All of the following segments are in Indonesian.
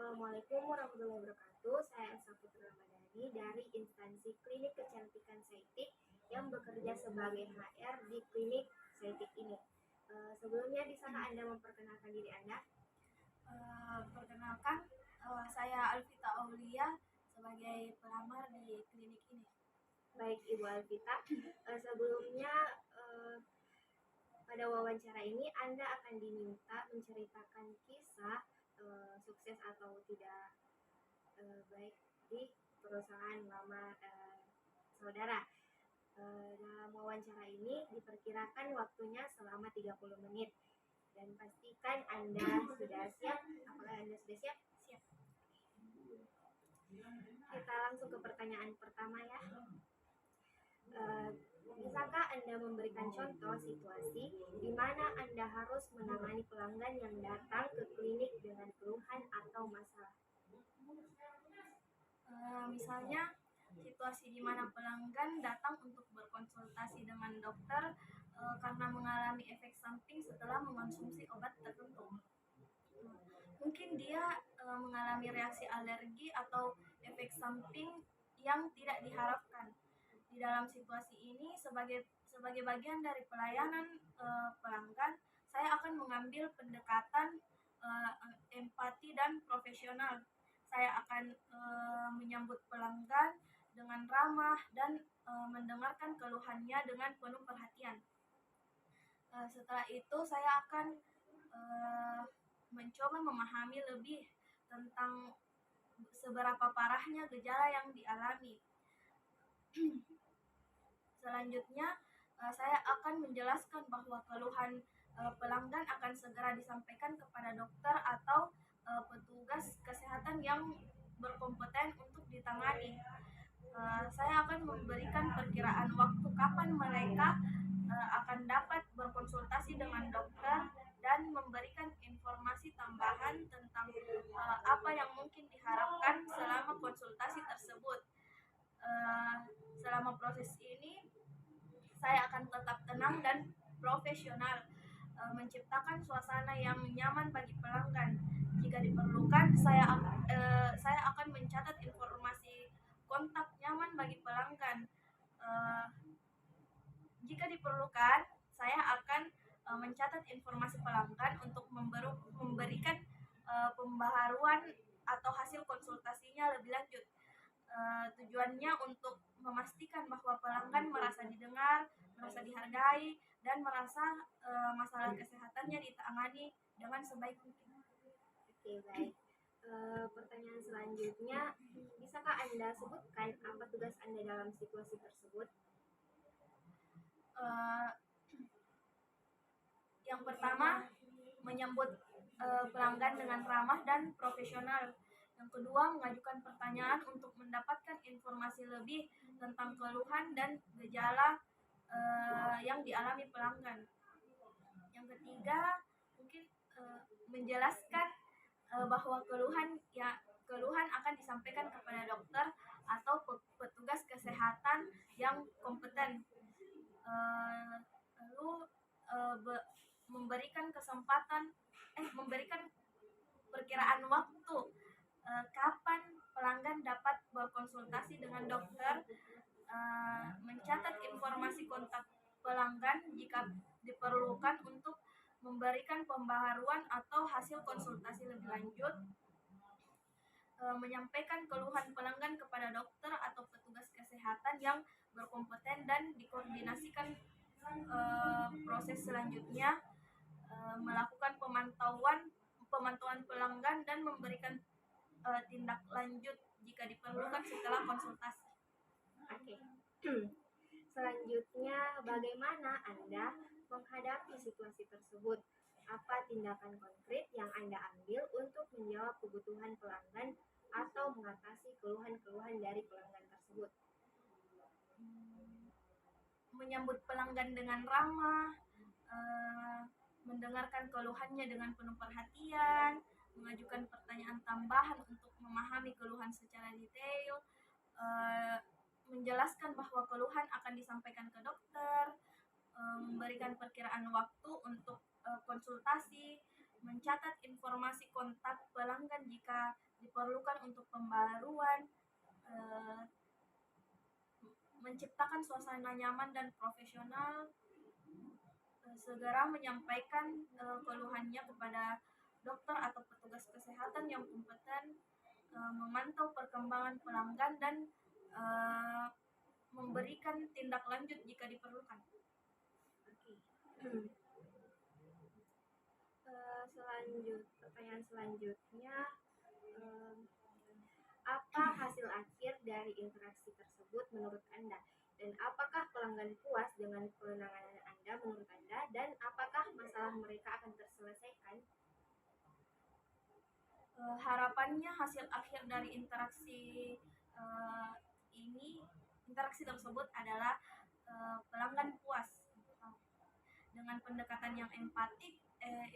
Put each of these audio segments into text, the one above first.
Assalamualaikum warahmatullahi wabarakatuh. Saya Elsa Putra Ramadhani dari instansi Klinik Kecantikan Saitik yang bekerja sebagai HR di klinik Saitik ini. Sebelumnya bisakah Anda memperkenalkan diri Anda? Perkenalkan, saya Alvita Aulia sebagai pelamar di klinik ini. Baik, Ibu Alvita. Sebelumnya pada wawancara ini Anda akan diminta menceritakan kisah sukses atau tidak baik di perusahaan lama saudara. Dalam wawancara ini diperkirakan waktunya selama 30 menit. Dan pastikan Anda sudah siap. Apakah Anda sudah siap? Siap. Kita langsung ke pertanyaan pertama ya. Bisakah Anda memberikan contoh situasi di mana Anda harus menangani pelanggan yang datang ke klinik dengan keluhan atau masalah? Misalnya situasi di mana pelanggan datang untuk berkonsultasi dengan dokter karena mengalami efek samping setelah mengonsumsi obat tertentu. Mungkin dia mengalami reaksi alergi atau efek samping yang tidak diharapkan. Di dalam situasi ini, sebagai bagian dari pelayanan pelanggan, saya akan mengambil pendekatan empati dan profesional. Saya akan menyambut pelanggan dengan ramah dan mendengarkan keluhannya dengan penuh perhatian. Setelah itu saya akan mencoba memahami lebih tentang seberapa parahnya gejala yang dialami. Selanjutnya, saya akan menjelaskan bahwa keluhan pelanggan akan segera disampaikan kepada dokter atau petugas kesehatan yang berkompeten untuk ditangani. Saya akan memberikan perkiraan waktu kapan mereka akan dapat berkonsultasi dengan dokter dan memberikan informasi tambahan tentang apa yang mungkin diharapkan selama konsultasi tersebut. Selama proses ini, saya akan tetap tenang dan profesional, menciptakan suasana yang nyaman bagi pelanggan. Jika diperlukan, saya akan mencatat informasi kontak nyaman bagi pelanggan. Jika diperlukan, saya akan mencatat informasi pelanggan untuk memberikan pembaharuan atau hasil konsultasinya lebih lanjut. Tujuannya untuk memastikan bahwa pelanggan merasa didengar, merasa dihargai, dan merasa masalah kesehatannya ditangani dengan sebaik mungkin. Oke, baik. Pertanyaan selanjutnya, bisakah Anda sebutkan apa tugas Anda dalam situasi tersebut? Yang pertama, menyambut pelanggan dengan ramah dan profesional. Yang kedua, mengajukan pertanyaan untuk mendapatkan informasi lebih tentang keluhan dan gejala yang dialami pelanggan. Yang ketiga, mungkin menjelaskan bahwa keluhan akan disampaikan kepada dokter atau petugas kesehatan yang kompeten. Lalu memberikan perkiraan waktu kapan pelanggan dapat berkonsultasi dengan dokter, mencatat informasi kontak pelanggan jika diperlukan untuk memberikan pembaharuan atau hasil konsultasi lebih lanjut, menyampaikan keluhan pelanggan kepada dokter atau petugas kesehatan yang berkompeten dan dikoordinasikan proses selanjutnya, melakukan pemantauan pelanggan dan memberikan tindak lanjut jika diperlukan setelah konsultasi. Oke. Selanjutnya, bagaimana Anda menghadapi situasi tersebut? Apa tindakan konkret yang Anda ambil untuk menjawab kebutuhan pelanggan atau mengatasi keluhan-keluhan dari pelanggan tersebut? Menyambut pelanggan dengan ramah, mendengarkan keluhannya dengan penuh perhatian, mengajukan pertanyaan tambahan untuk memahami keluhan secara detail, menjelaskan bahwa keluhan akan disampaikan ke dokter, memberikan perkiraan waktu untuk konsultasi, mencatat informasi kontak pelanggan jika diperlukan untuk pembaruan, eh, menciptakan suasana nyaman dan profesional, segera menyampaikan keluhannya kepada dokter atau petugas kesehatan yang kompeten, memantau perkembangan pelanggan dan eh, memberikan tindak lanjut jika diperlukan. Oke. Pertanyaan selanjutnya, em, apa hasil akhir dari interaksi tersebut menurut Anda? Dan apakah pelanggan puas dengan penanganan Anda menurut Anda? Dan apakah masalah mereka akan terselesaikan? Harapannya hasil akhir dari eh, interaksi tersebut adalah pelanggan puas dengan pendekatan yang empatik,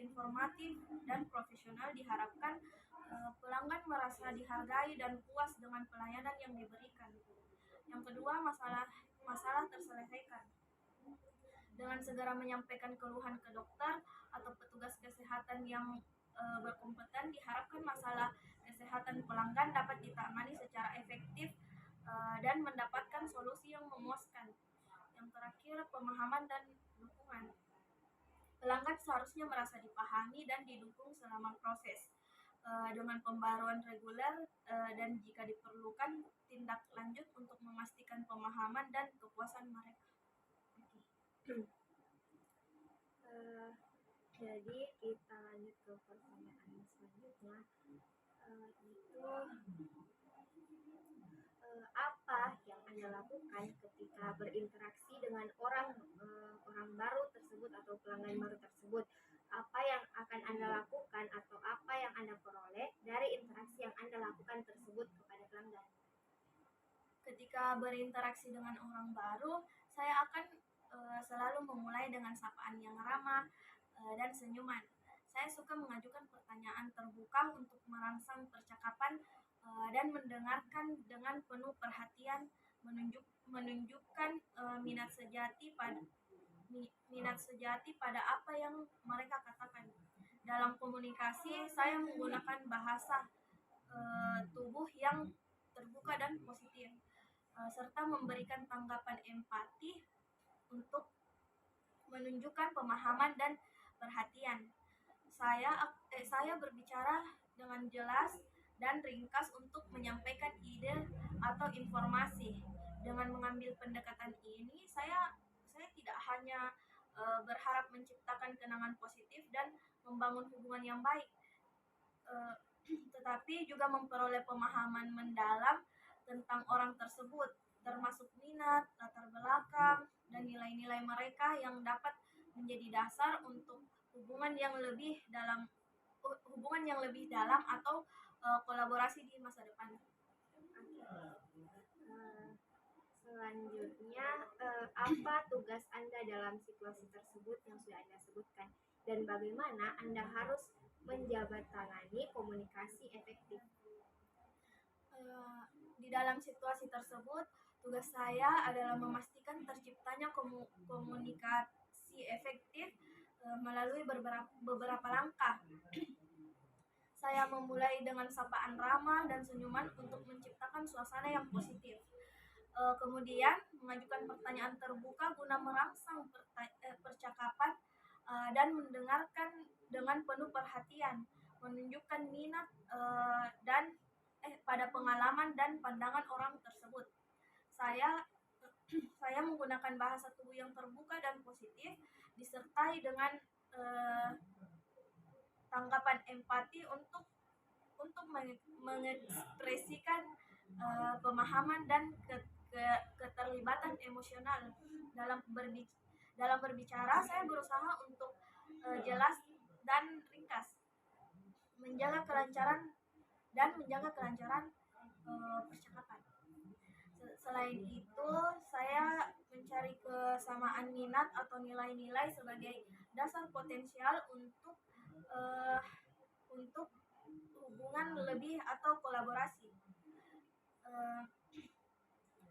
informatif, dan profesional. Diharapkan pelanggan merasa dihargai dan puas dengan pelayanan yang diberikan. Yang kedua, masalah terselesaikan. Dengan segera menyampaikan keluhan ke dokter atau petugas kesehatan yang berkompeten, diharapkan masalah kesehatan pelanggan dapat ditangani secara efektif dan mendapatkan solusi yang memuaskan. Yang terakhir, pemahaman dan dukungan. Pelanggan seharusnya merasa dipahami dan didukung selama proses dengan pembaruan reguler dan jika diperlukan tindak lanjut untuk memastikan pemahaman dan kepuasan mereka. Jadi kita lanjut ke pertanyaan selanjutnya. Apa yang Anda lakukan ketika berinteraksi dengan orang baru tersebut atau pelanggan baru tersebut? Apa yang akan Anda lakukan atau apa yang Anda peroleh dari interaksi yang Anda lakukan tersebut kepada pelanggan? Ketika berinteraksi dengan orang baru, saya akan selalu memulai dengan sapaan yang ramah dan senyuman. Saya suka mengajukan pertanyaan terbuka untuk merangsang percakapan dan mendengarkan dengan penuh perhatian, menunjukkan minat sejati pada apa yang mereka katakan. Dalam komunikasi, saya menggunakan bahasa tubuh yang terbuka dan positif, serta memberikan tanggapan empati untuk menunjukkan pemahaman dan perhatian. Saya berbicara dengan jelas dan ringkas untuk menyampaikan ide atau informasi. Dengan mengambil pendekatan ini, saya tidak hanya berharap menciptakan kenangan positif dan membangun hubungan yang baik, tetapi juga memperoleh pemahaman mendalam tentang orang tersebut, termasuk minat, latar belakang, dan nilai-nilai mereka yang dapat menjadi dasar untuk hubungan yang lebih dalam atau kolaborasi di masa depan. Selanjutnya, apa tugas Anda dalam situasi tersebut yang sudah Anda sebutkan? Dan bagaimana Anda harus menjabatani komunikasi efektif? Di dalam situasi tersebut, tugas saya adalah memastikan terciptanya komunikasi efektif melalui beberapa langkah. Saya memulai dengan sapaan ramah dan senyuman untuk menciptakan suasana yang positif. Kemudian, mengajukan pertanyaan terbuka guna merangsang percakapan dan mendengarkan dengan penuh perhatian, menunjukkan minat dan pada pengalaman dan pandangan orang tersebut. Saya menggunakan bahasa tubuh yang terbuka dan positif, disertai dengan tanggapan empati untuk mengekspresikan pemahaman dan keterlibatan emosional. Dalam berbicara, saya berusaha untuk jelas dan ringkas, menjaga kelancaran percakapan. Selain itu, saya mencari kesamaan minat atau nilai-nilai sebagai dasar potensial untuk hubungan lebih atau kolaborasi.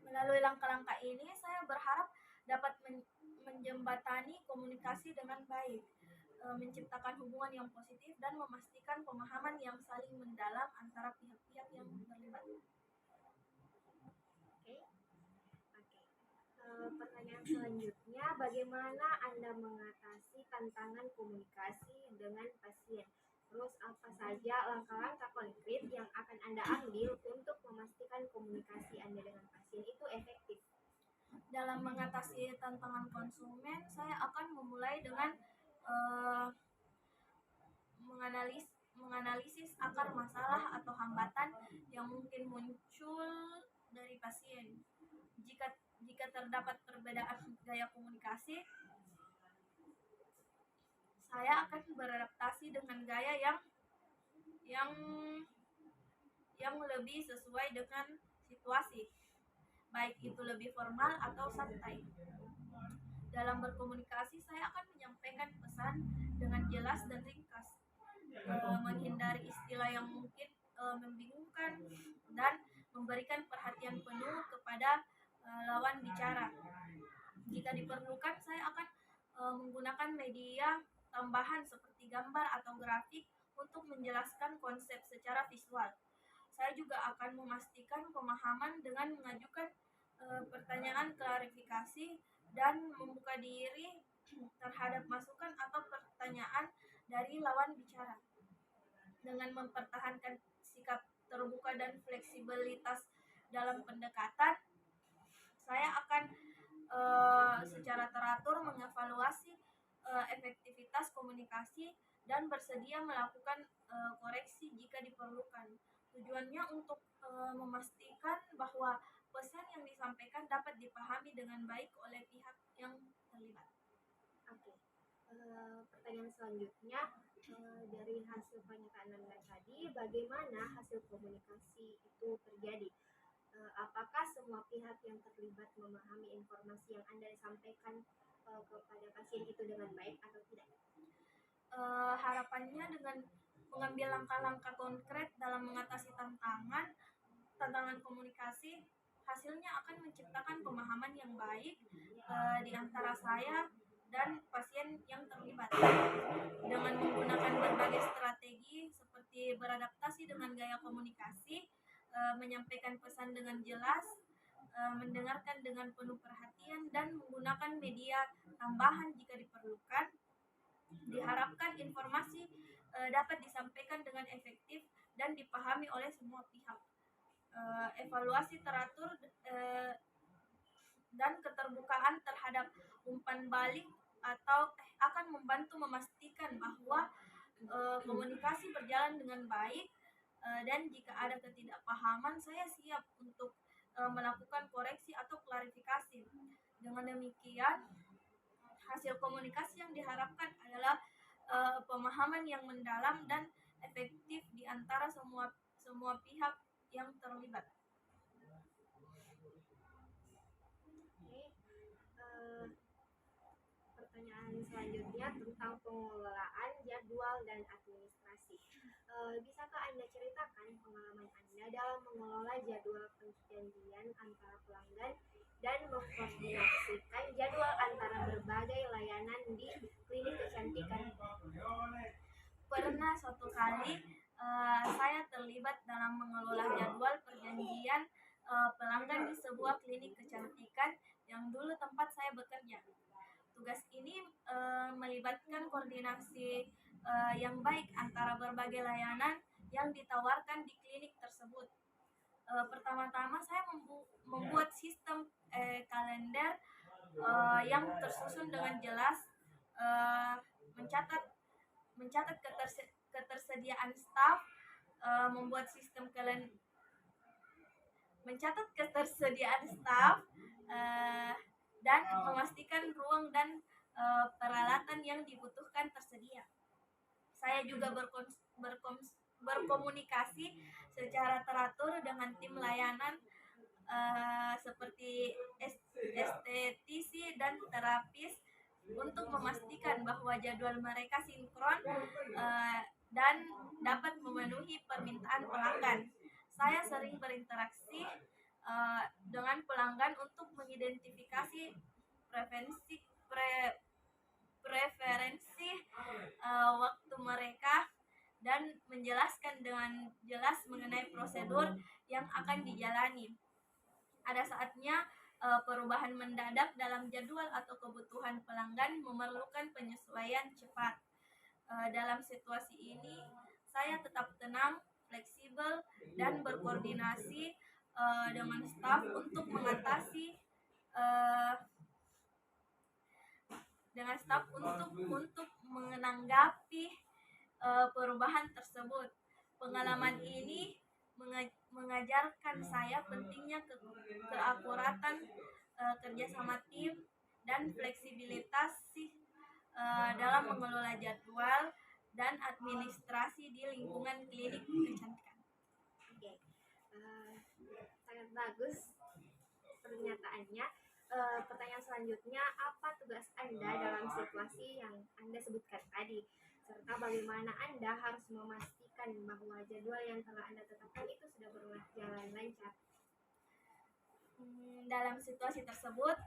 Melalui langkah-langkah ini, saya berharap dapat menjembatani komunikasi dengan baik, menciptakan hubungan yang positif dan memastikan pemahaman yang saling mendalam antara pihak-pihak yang terlibat. Oke. Pertanyaan selanjutnya, bagaimana Anda mengatasi tantangan komunikasi dengan pasien? Terus apa saja langkah-langkah konkret yang akan Anda ambil untuk memastikan komunikasi Anda dengan pasien itu efektif? Dalam mengatasi tantangan konsumen, saya akan memulai dengan uh, menganalisis akar masalah atau hambatan yang mungkin muncul dari pasien. Jika terdapat perbedaan gaya komunikasi, saya akan beradaptasi dengan gaya yang yang lebih sesuai dengan situasi, baik itu lebih formal atau santai. Dalam berkomunikasi, saya akan menyampaikan pesan dengan jelas dan ringkas, menghindari istilah yang mungkin membingungkan, dan memberikan perhatian penuh kepada lawan bicara. Jika diperlukan, saya akan menggunakan media tambahan seperti gambar atau grafik untuk menjelaskan konsep secara visual. Saya juga akan memastikan pemahaman dengan mengajukan pertanyaan klarifikasi dan membuka diri terhadap masukan atau pertanyaan dari lawan bicara. Dengan mempertahankan sikap terbuka dan fleksibilitas dalam pendekatan, saya akan secara teratur mengevaluasi efektivitas komunikasi dan bersedia melakukan koreksi jika diperlukan. Tujuannya untuk memastikan bahwa pesan yang disampaikan dapat dipahami dengan baik oleh pihak yang terlibat. Oke. Pertanyaan selanjutnya, dari hasil pernyataan Anda tadi, bagaimana hasil komunikasi itu terjadi? Apakah semua pihak yang terlibat memahami informasi yang Anda sampaikan kepada pasien itu dengan baik atau tidak? Harapannya dengan mengambil langkah-langkah konkret dalam mengatasi tantangan komunikasi, hasilnya akan menciptakan pemahaman yang baik di antara saya dan pasien yang terlibat. Dengan menggunakan berbagai strategi seperti beradaptasi dengan gaya komunikasi, menyampaikan pesan dengan jelas, mendengarkan dengan penuh perhatian, dan menggunakan media tambahan jika diperlukan, diharapkan informasi dapat disampaikan dengan efektif dan dipahami oleh semua pihak. Evaluasi teratur dan keterbukaan terhadap umpan balik atau akan membantu memastikan bahwa komunikasi berjalan dengan baik, dan jika ada ketidakpahaman, saya siap untuk melakukan koreksi atau klarifikasi. Dengan demikian, hasil komunikasi yang diharapkan adalah pemahaman yang mendalam dan efektif di antara semua pihak yang terlibat. Pertanyaan selanjutnya tentang pengelolaan jadwal dan administrasi. Bisakah Anda ceritakan pengalaman Anda dalam mengelola jadwal perjanjian antara pelanggan dan mengkoordinasikan jadwal antara berbagai layanan di klinik kecantikan? Pernah suatu kali saya terlibat dalam mengelola jadwal perjanjian pelanggan di sebuah klinik kecantikan yang dulu tempat saya bekerja. Tugas ini melibatkan koordinasi yang baik antara berbagai layanan yang ditawarkan di klinik tersebut. Pertama-tama saya membuat sistem kalender yang tersusun dengan jelas, mencatat ketersediaan staf, membuat sistem mencatat ketersediaan staf, dan memastikan ruang dan peralatan yang dibutuhkan tersedia. Saya juga berkomunikasi secara teratur dengan tim layanan seperti estetisi dan terapis untuk memastikan bahwa jadwal mereka sinkron dan dapat memenuhi permintaan pelanggan. Saya sering berinteraksi dengan pelanggan untuk mengidentifikasi preferensi waktu mereka dan menjelaskan dengan jelas mengenai prosedur yang akan dijalani. Ada saatnya perubahan mendadak dalam jadwal atau kebutuhan pelanggan memerlukan penyesuaian cepat. Dalam situasi ini, saya tetap tenang, fleksibel, dan berkoordinasi dengan staf untuk mengatasi eh, untuk menanggapi perubahan tersebut. Pengalaman ini mengajarkan saya pentingnya keakuratan, kerjasama tim, dan fleksibilitas dalam mengelola jadwal dan administrasi di lingkungan klinik kecantikan. Oke, sangat bagus pernyataannya. Pertanyaan selanjutnya, apa tugas Anda dalam situasi yang Anda sebutkan tadi? Serta bagaimana Anda harus memastikan bahwa jadwal yang telah Anda tetapkan itu sudah berjalan lancar? Dalam situasi tersebut,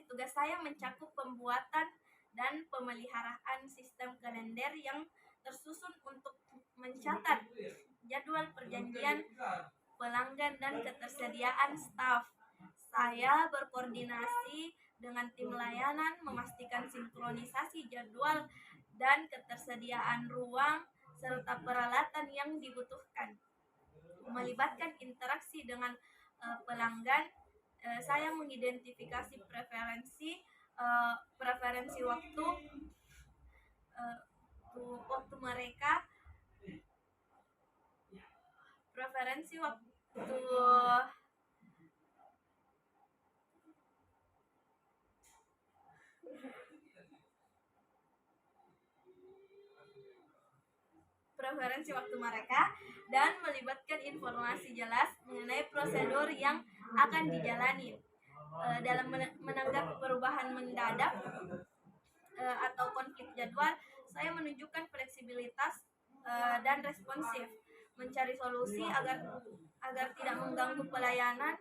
tugas saya mencakup pembuatan dan pemeliharaan sistem kalender yang tersusun untuk mencatat jadwal perjanjian pelanggan dan ketersediaan staf. Saya berkoordinasi dengan tim layanan, memastikan sinkronisasi jadwal dan ketersediaan ruang serta peralatan yang dibutuhkan. Melibatkan interaksi dengan pelanggan, saya mengidentifikasi preferensi waktu mereka, preferensi waktu mereka dan melibatkan informasi jelas mengenai prosedur yang akan dijalani. Dalam menanggapi perubahan mendadak atau konflik jadwal, saya menunjukkan fleksibilitas dan responsif, mencari solusi agar tidak mengganggu pelayanan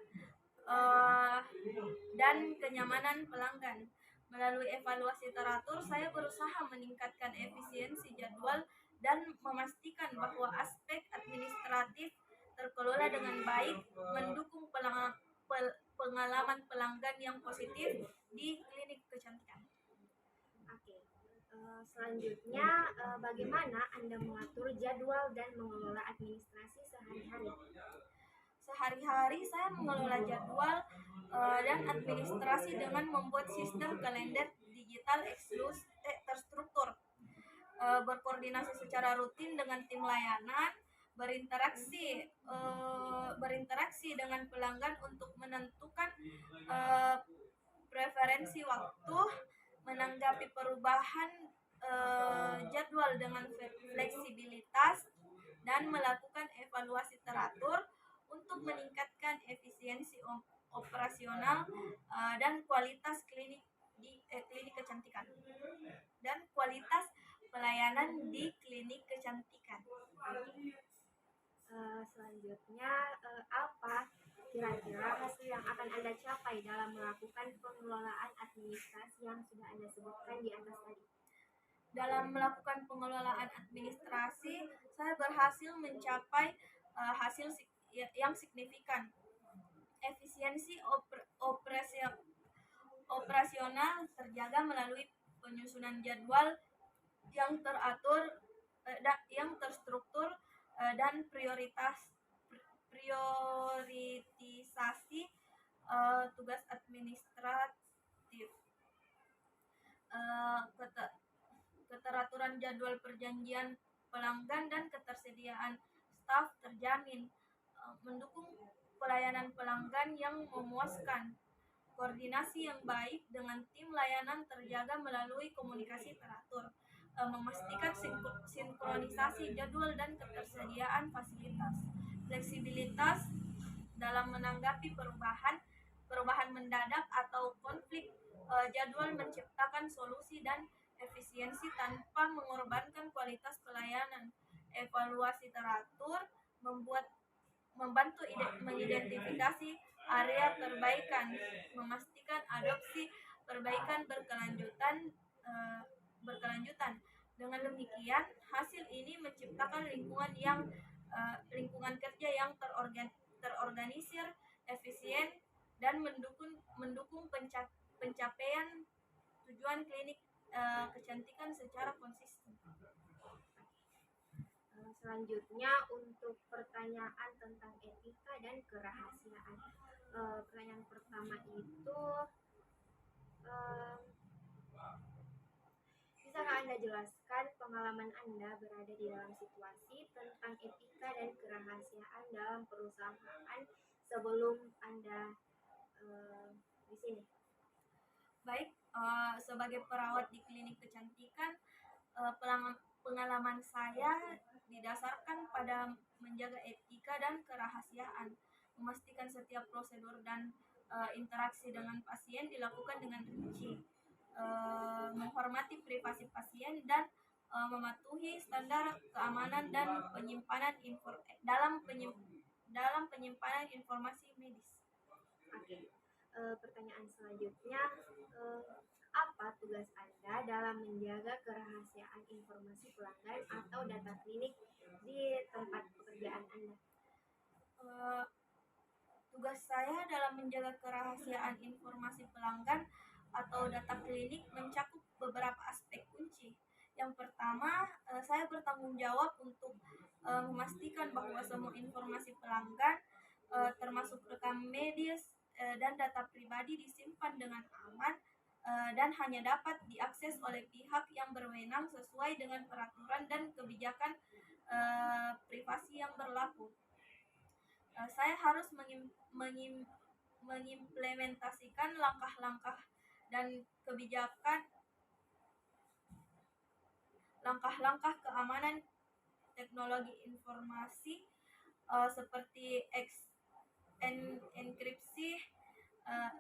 dan kenyamanan pelanggan. Melalui evaluasi teratur, saya berusaha meningkatkan efisiensi jadwal dan memastikan bahwa aspek administratif terkelola dengan baik, mendukung pengalaman pelanggan yang positif di klinik kecantikan. Oke, selanjutnya bagaimana Anda mengatur jadwal dan mengelola administrasi sehari-hari? Sehari-hari saya mengelola jadwal dan administrasi dengan membuat sistem kalender digital terstruktur, berkoordinasi secara rutin dengan tim layanan, berinteraksi dengan pelanggan untuk menentukan preferensi waktu, menanggapi perubahan jadwal dengan fleksibilitas, dan melakukan evaluasi teratur untuk meningkatkan efisiensi operasional dan kualitas klinik kecantikan dan kualitas pelayanan di klinik kecantikan. Selanjutnya, apa kira-kira hasil yang akan Anda capai dalam melakukan pengelolaan administrasi yang sudah Anda sebutkan di atas tadi? Dalam melakukan pengelolaan administrasi, saya berhasil mencapai hasil yang signifikan. Efisiensi operasional terjaga melalui penyusunan jadwal yang teratur, yang terstruktur, dan prioritisasi tugas administratif. Keteraturan jadwal perjanjian pelanggan dan ketersediaan staf terjamin, mendukung pelayanan pelanggan yang memuaskan. Koordinasi yang baik dengan tim layanan terjaga melalui komunikasi teratur, memastikan sinkronisasi jadwal dan ketersediaan fasilitas. Fleksibilitas dalam menanggapi perubahan mendadak atau konflik jadwal, menciptakan solusi dan efisiensi tanpa mengorbankan kualitas pelayanan. Evaluasi teratur membantu mengidentifikasi area perbaikan, memastikan adopsi perbaikan berkelanjutan. Dengan demikian, hasil ini menciptakan lingkungan kerja yang terorganisir, efisien, dan mendukung pencapaian tujuan klinik kecantikan secara konsisten. Selanjutnya untuk pertanyaan tentang etika dan kerahasiaan. Pertanyaan pertama itu, bisakah Anda jelaskan pengalaman Anda berada di dalam situasi tentang etika dan kerahasiaan dalam perusahaan sebelum Anda di sini? Baik, sebagai perawat di klinik kecantikan, pengalaman saya didasarkan pada menjaga etika dan kerahasiaan, memastikan setiap prosedur dan interaksi dengan pasien dilakukan dengan rinci, menghormati privasi pasien, dan mematuhi standar keamanan dan dalam penyimpanan informasi medis. Oke. Pertanyaan selanjutnya, apa tugas Anda dalam menjaga kerahasiaan informasi pelanggan atau data klinik di tempat pekerjaan Anda? Tugas saya dalam menjaga kerahasiaan informasi pelanggan atau data klinik mencakup beberapa aspek kunci. Yang pertama, saya bertanggung jawab untuk memastikan bahwa semua informasi pelanggan, termasuk rekam medis dan data pribadi, disimpan dengan aman dan hanya dapat diakses oleh pihak yang berwenang sesuai dengan peraturan dan kebijakan privasi yang berlaku. Saya harus mengimplementasikan langkah-langkah keamanan teknologi informasi seperti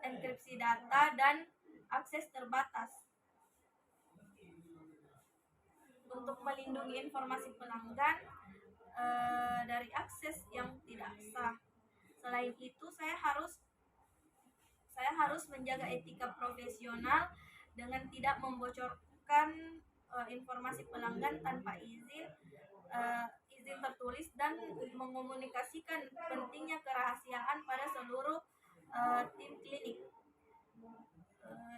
enkripsi data dan akses terbatas untuk melindungi informasi pelanggan dari akses yang tidak sah. Selain itu, saya harus menjaga etika profesional dengan tidak membocorkan informasi pelanggan tanpa izin tertulis, dan mengkomunikasikan pentingnya kerahasiaan pada seluruh tim klinik.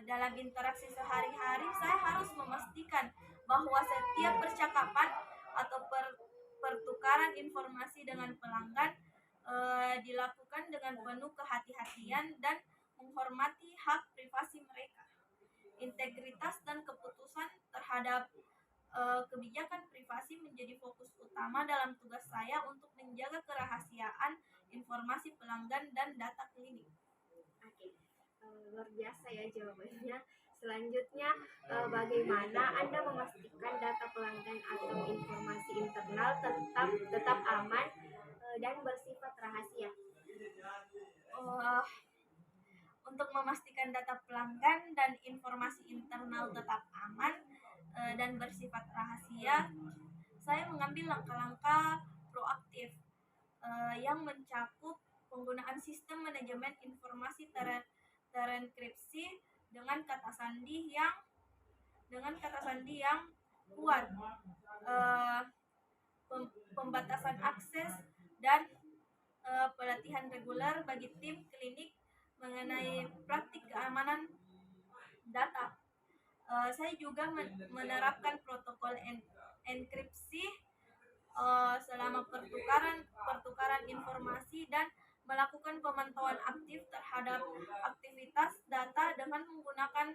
Dalam interaksi sehari-hari, saya harus memastikan bahwa setiap percakapan atau pertukaran informasi dengan pelanggan dilakukan dengan penuh kehati-hatian dan menghormati hak privasi mereka. Integritas dan keputusan terhadap kebijakan privasi menjadi fokus utama dalam tugas saya untuk menjaga kerahasiaan informasi pelanggan dan data klinik. Oke, luar biasa ya jawabannya. Selanjutnya, bagaimana Anda memastikan data pelanggan atau informasi internal tetap aman dan bersifat rahasia? Untuk memastikan data pelanggan dan informasi internal tetap aman dan bersifat rahasia, saya mengambil langkah-langkah proaktif yang mencakup penggunaan sistem manajemen informasi terenkripsi dengan kata sandi yang kuat, pembatasan akses, dan pelatihan reguler bagi tim klinik mengenai praktik keamanan data. Saya juga menerapkan protokol enkripsi selama pertukaran informasi dan melakukan pemantauan aktif terhadap aktivitas data dengan menggunakan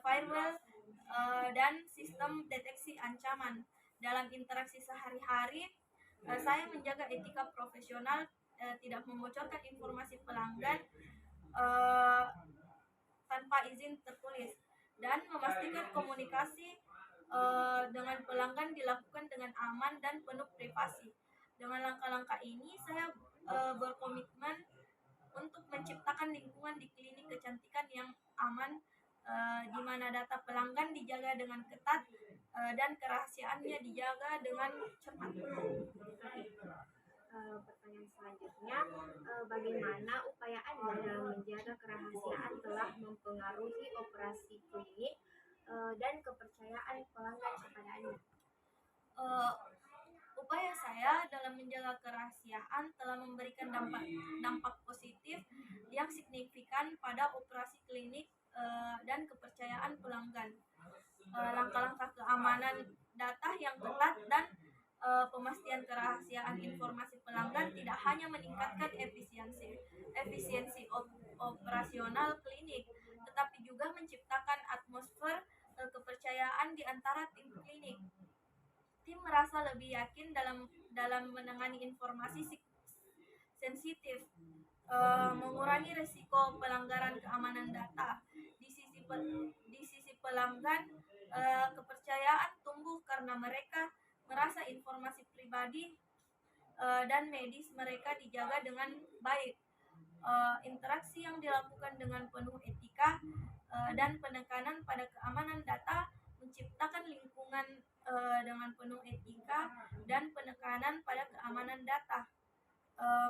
firewall dan sistem deteksi ancaman. Dalam interaksi sehari-hari, saya menjaga etika profesional, tidak membocorkan informasi pelanggan tanpa izin tertulis, dan memastikan komunikasi dengan pelanggan dilakukan dengan aman dan penuh privasi. Dengan langkah-langkah ini, saya berkomitmen untuk menciptakan lingkungan di klinik kecantikan yang aman, di mana data pelanggan dijaga dengan ketat dan kerahasiaannya dijaga dengan cermat. pertanyaan selanjutnya, bagaimana upaya Anda dalam menjaga kerahasiaan telah mempengaruhi operasi klinik dan kepercayaan pelanggan kepada Anda? Eh, Upaya saya dalam menjaga kerahasiaan telah memberikan dampak positif yang signifikan pada operasi klinik dan kepercayaan pelanggan. Langkah-langkah keamanan data yang ketat dan pemastian kerahasiaan informasi pelanggan tidak hanya meningkatkan efisiensi operasional klinik, tetapi juga menciptakan atmosfer kepercayaan di antara tim klinik. Tim merasa lebih yakin dalam menangani informasi sensitif, mengurangi risiko pelanggaran keamanan data. Di sisi pelanggan, kepercayaan tumbuh karena mereka merasa informasi pribadi dan medis mereka dijaga dengan baik. Interaksi yang dilakukan dengan penuh etika dan penekanan pada keamanan data menciptakan lingkungan dengan penuh etika dan penekanan pada keamanan data,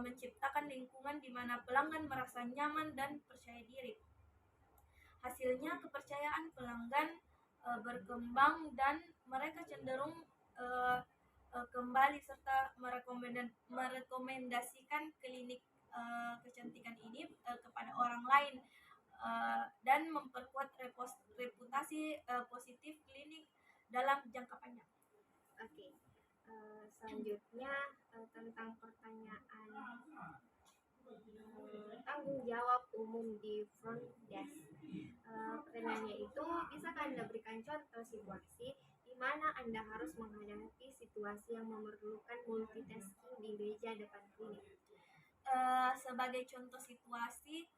menciptakan lingkungan di mana pelanggan merasa nyaman dan percaya diri. Hasilnya, kepercayaan pelanggan berkembang dan mereka cenderung kembali serta merekomendasikan klinik kecantikan ini kepada orang lain, dan memperkuat reputasi positif klinik dalam jangka panjang. Oke, selanjutnya tentang pertanyaan tanggung jawab umum di front desk. Pertanyaannya itu, bisakah Anda berikan contoh situasi di mana Anda harus menghadapi situasi yang memerlukan multitasking di meja depan klinik? Sebagai contoh situasi,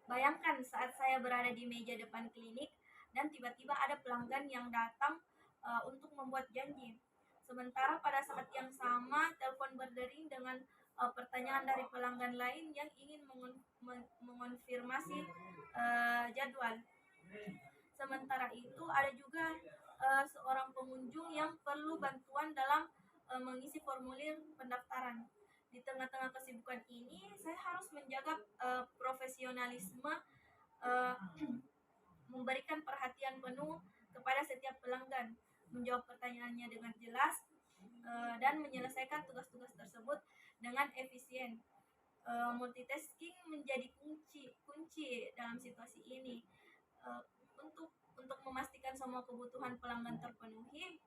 bayangkan saat saya berada di meja depan klinik dan tiba-tiba ada pelanggan yang datang untuk membuat janji. Sementara pada saat yang sama, telepon berdering dengan pertanyaan dari pelanggan lain yang ingin mengonfirmasi jadwal. Sementara itu, ada juga seorang pengunjung yang perlu bantuan dalam mengisi formulir pendaftaran. Di tengah-tengah kesibukan ini, saya harus menjaga profesionalisme, memberikan perhatian penuh kepada setiap pelanggan, menjawab pertanyaannya dengan jelas, dan menyelesaikan tugas-tugas tersebut dengan efisien. Multitasking menjadi kunci dalam situasi ini. Untuk memastikan semua kebutuhan pelanggan terpenuhi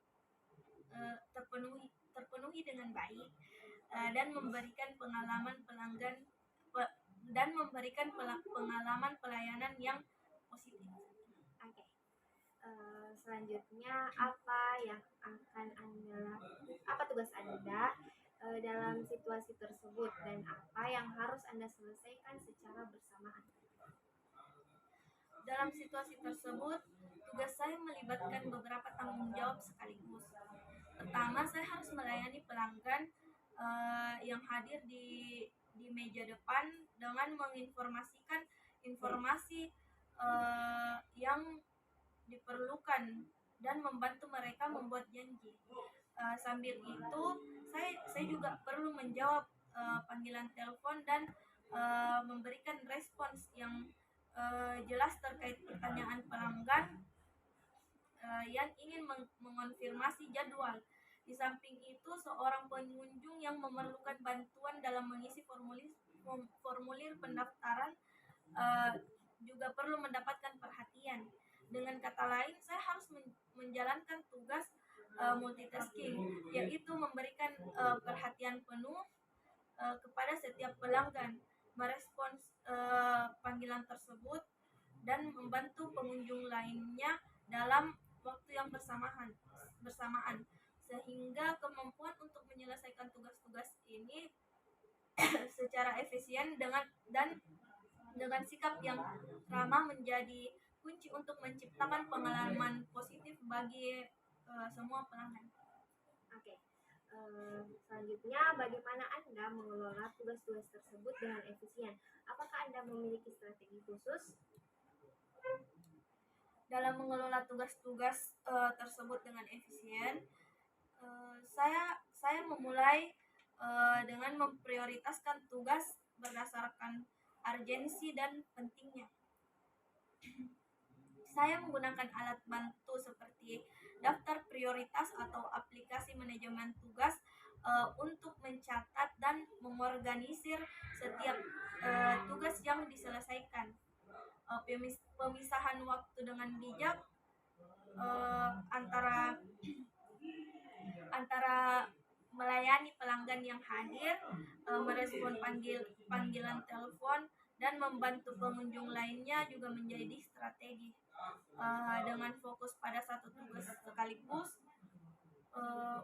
dengan baik, dan memberikan pengalaman pengalaman pelayanan yang positif. Oke. Selanjutnya, apa tugas Anda dalam situasi tersebut dan apa yang harus Anda selesaikan secara bersamaan? Dalam situasi tersebut, tugas saya melibatkan beberapa tanggung jawab sekaligus. Pertama, saya harus melayani pelanggan yang hadir di meja depan dengan menginformasikan informasi yang diperlukan dan membantu mereka membuat janji. Sambil itu, saya juga perlu menjawab panggilan telepon dan memberikan respons yang jelas terkait pertanyaan pelanggan yang ingin mengonfirmasi jadwal. Di samping itu, seorang pengunjung yang memerlukan bantuan dalam mengisi formulir pendaftaran juga perlu mendapatkan perhatian. Dengan kata lain, saya harus menjalankan tugas multitasking, yaitu memberikan perhatian penuh kepada setiap pelanggan, merespons panggilan tersebut, dan membantu pengunjung lainnya dalam waktu yang bersamaan, sehingga kemampuan untuk menyelesaikan tugas-tugas ini secara efisien dengan sikap yang ramah menjadi kunci untuk menciptakan pengalaman positif bagi semua pelanggan. Oke. Selanjutnya, bagaimana Anda mengelola tugas-tugas tersebut dengan efisien? Apakah Anda memiliki strategi khusus? Dalam mengelola tugas-tugas tersebut dengan efisien, saya memulai dengan memprioritaskan tugas berdasarkan urgensi dan pentingnya. Saya menggunakan alat bantu seperti daftar prioritas atau aplikasi manajemen tugas untuk mencatat dan mengorganisir setiap tugas yang diselesaikan. Pemisahan waktu dengan bijak antara antara melayani pelanggan yang hadir, merespon panggilan telepon, dan membantu pengunjung lainnya juga menjadi strategi. Dengan fokus pada satu tugas sekaligus,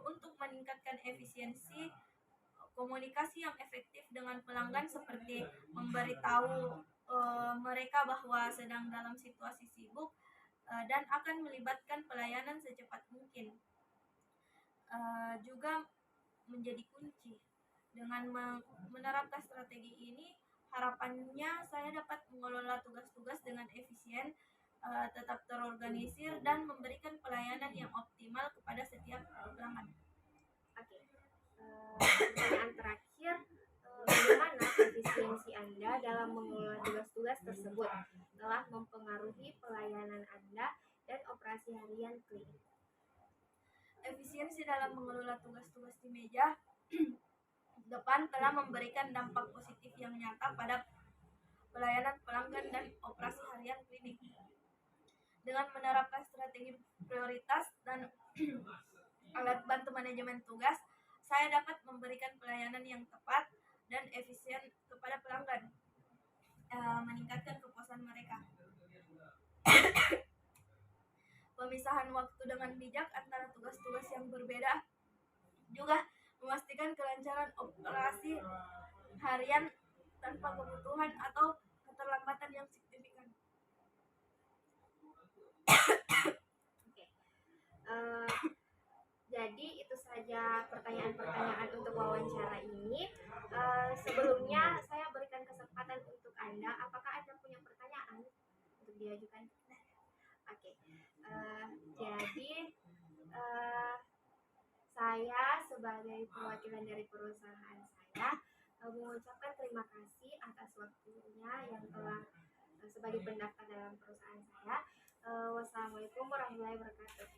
untuk meningkatkan efisiensi, komunikasi yang efektif dengan pelanggan seperti memberitahu mereka bahwa sedang dalam situasi sibuk dan akan melibatkan pelayanan secepat mungkin. Juga menjadi kunci. Dengan menerapkan strategi ini, harapannya saya dapat mengelola tugas-tugas dengan efisien, tetap terorganisir, dan memberikan pelayanan yang optimal kepada setiap pelanggan. Oke, pertanyaan terakhir, bagaimana efisiensi Anda dalam mengelola tugas-tugas tersebut telah mempengaruhi pelayanan Anda dan operasi harian klinik? Efisiensi dalam mengelola tugas-tugas di meja depan telah memberikan dampak positif yang nyata pada pelayanan pelanggan dan operasi harian klinik. Dengan menerapkan strategi prioritas dan alat bantu manajemen tugas, saya dapat memberikan pelayanan yang tepat dan efisien kepada pelanggan, meningkatkan kepuasan mereka. Pemisahan waktu dengan bijak antara tugas-tugas yang berbeda juga memastikan kelancaran operasi harian tanpa kebutuhan atau keterlambatan yang signifikan. Jadi itu saja pertanyaan-pertanyaan untuk wawancara ini. Sebelumnya saya berikan kesempatan untuk Anda. Apakah Anda punya pertanyaan untuk diajukan? Oke. Jadi saya sebagai perwakilan dari perusahaan saya mengucapkan terima kasih atas waktunya yang telah sebagai pendaftar dalam perusahaan saya. Wassalamualaikum warahmatullahi wabarakatuh.